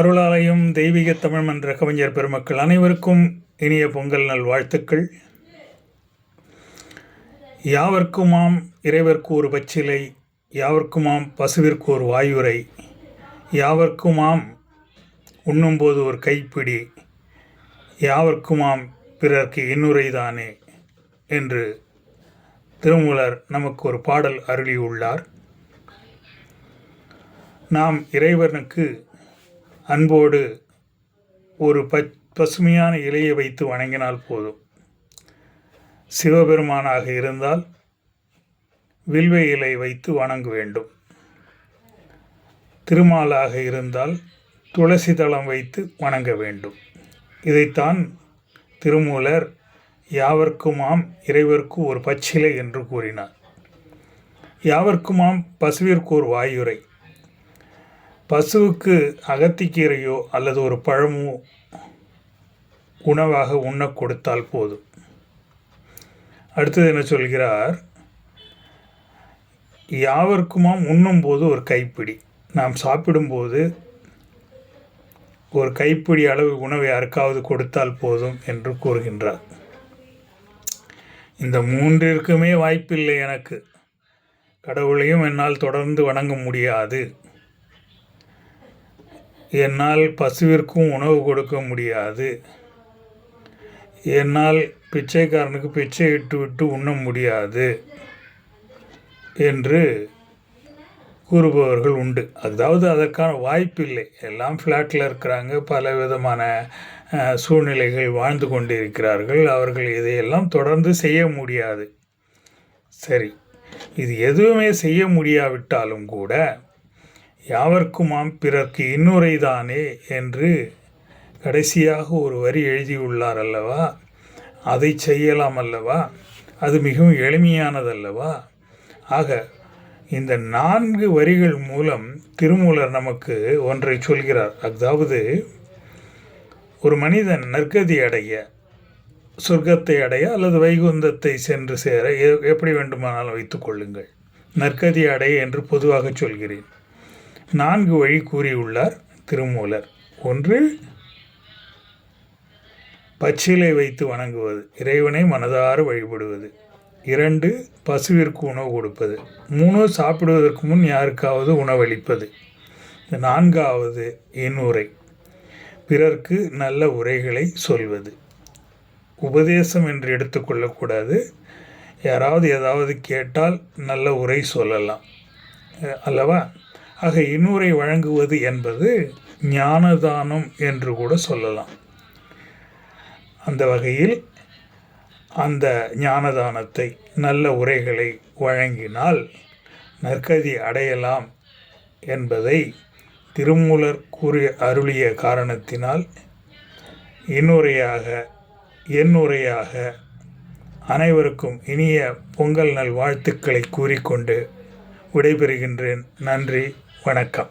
அருளாலயம் தெய்வீக தமிழ் மன்ற கவிஞர் பெருமக்கள் அனைவருக்கும் இனிய பொங்கல் நல் வாழ்த்துக்கள். யாவர்க்குமாம் இறைவர்க்கு ஒரு பச்சிலை, யாவர்க்குமாம் பசுவிற்கு ஒரு வாயுரை, யாவர்க்குமாம் உண்ணும்போது ஒரு கைப்பிடி, யாவர்க்குமாம் பிறர்க்கு இன்னுரைதானே என்று திருமூலர் நமக்கு ஒரு பாடல் அருளியுள்ளார். நாம் இறைவனுக்கு அன்போடு ஒரு பசுமையான இலையை வைத்து வணங்கினால் போதும். சிவபெருமானாக இருந்தால் வில்வ இலை வைத்து வணங்க வேண்டும். திருமாலாக இருந்தால் துளசி தளம் வைத்து வணங்க வேண்டும். இதைத்தான் திருமூலர் யாவர்க்குமாம் இறைவர்க்கு ஒரு பச்சிலை என்று கூறினார். யாவர்க்குமாம் பசுவிற்கு ஒரு வாயுரை. பசுவுக்கு அகத்திக்கீரையோ அல்லது ஒரு பழமோ உணவாக உண்ண கொடுத்தால் போதும். அடுத்தது என்ன சொல்கிறார்? யாவர்க்குமாம் உண்ணும்போது ஒரு கைப்பிடி. நாம் சாப்பிடும்போது ஒரு கைப்பிடி அளவு உணவு யாருக்காவது கொடுத்தால் போதும் என்று கூறுகின்றார். இந்த மூன்றிற்குமே வாய்ப்பில்லை. எனக்கு கடவுளையும் என்னால் தொடர்ந்து வணங்க முடியாது, என்னால் பசுவிற்கும் உணவு கொடுக்க முடியாது, என்னால் பிச்சைக்காரனுக்கு பிச்சை இட்டு விட்டு உண்ண முடியாது என்று கூறுபவர்கள் உண்டு. அதாவது அதற்கான வாய்ப்பில்லை. எல்லாம் ஃப்ளாட்டில் இருக்கிறாங்க, பல விதமான சூழ்நிலைகள் வாழ்ந்து கொண்டிருக்கிறார்கள். அவர்கள் இதையெல்லாம் தொடர்ந்து செய்ய முடியாது. சரி, இது எதுவுமே செய்ய முடியாவிட்டாலும் கூட யாவர்க்குமாம் பிறர்க்கு இன்னுரைதானே என்று கடைசியாக ஒரு வரி எழுதியுள்ளார் அல்லவா? அதை செய்யலாம் அல்லவா? அது மிகவும் எளிமையானதல்லவா? ஆக இந்த 4 வரிகள் மூலம் திருமூலர் நமக்கு ஒன்றை சொல்கிறார். அதாவது ஒரு மனிதன் நற்கதி அடைய, சொர்க்கத்தை அடைய அல்லது வைகுந்தத்தை சென்று சேர எப்படி வேண்டுமானாலும் வைத்துக்கொள்ளுங்கள், நற்கதி அடைய என்று பொதுவாக சொல்கிறேன். 4 வழி கூறியுள்ளார் திருமூலர். ஒன்று, பச்சிலை வைத்து வணங்குவது, இறைவனை மனதார வழிபடுவது. 2, பசுவிற்கு உணவு கொடுப்பது. 3, சாப்பிடுவதற்கு முன் யாருக்காவது உணவளிப்பது. 4வது இன்னுரை, பிறர்க்கு நல்ல உரைகளை சொல்வது. உபதேசம் என்று எடுத்துக்கொள்ளக்கூடாது. யாராவது ஏதாவது கேட்டால் நல்ல உரை சொல்லலாம் அல்லவா? ஆக இன்னுரை வழங்குவது என்பது ஞானதானம் என்று கூட சொல்லலாம். அந்த வகையில் அந்த ஞானதானத்தை, நல்ல உரைகளை வழங்கினால் நற்கதி அடையலாம் என்பதை திருமூலர் கூறிய அருளிய காரணத்தினால் இன்னுரையாக, என்னுரையாக அனைவருக்கும் இனிய பொங்கல் நல் வாழ்த்துக்களை கூறிக்கொண்டு விடைபெறுகின்றேன். நன்றி, வணக்கம்.